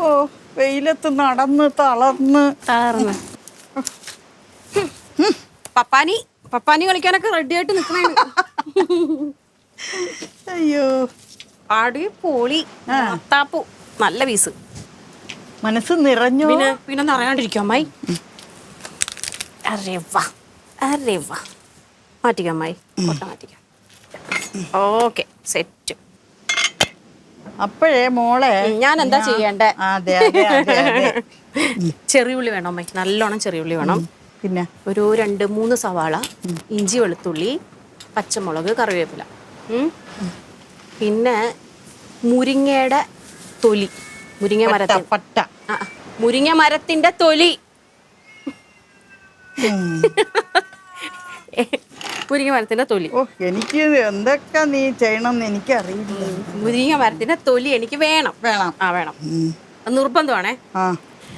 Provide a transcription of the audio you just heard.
ഓ വെയിലത്ത് നടന്ന് തളർന്ന് പപ്പാനി കളിക്കാനൊക്കെ റെഡി ആയിട്ട് നിക്കണേ. അയ്യോ അടിപൊളി താപ്പു നല്ല പീസ്. മനസ്സ് നിറഞ്ഞു. പിന്നെ നിറയാണ്ടിരിക്കും അമ്മായി. അരേ വാ മാറ്റിക്കാം അമ്മായി. കൊട്ട മാറ്റിക്കാം. Okay set. അപ്പോഴേ മോളെ ഞാൻ എന്താ ചെയ്യണ്ടേ? അതെ അതെ അതെ അതെ. ചെറിയുള്ളി വേണം അമ്മായി, നല്ലോണം ചെറിയുള്ളി വേണം. പിന്നെ ഒരു 2-3 സവാള, ഇഞ്ചി വെളുത്തുള്ളി, പച്ചമുളക്, കറിവേപ്പില. പിന്നെ മുരിങ്ങയുടെ തൊലി. മുരിങ്ങ മരത്തിന്റെ തൊലി. മുരിങ്ങ മരത്തിന്റെ തൊലി. ഓ എനിക്ക് എന്തൊക്കെ നീ ചെയ്യണമെന്ന് എനിക്കറിയില്ല. മുരിങ്ങ മരത്തിന്റെ തൊലി എനിക്ക് വേണം. വേണം. വേണം. നിർബന്ധമാണേ.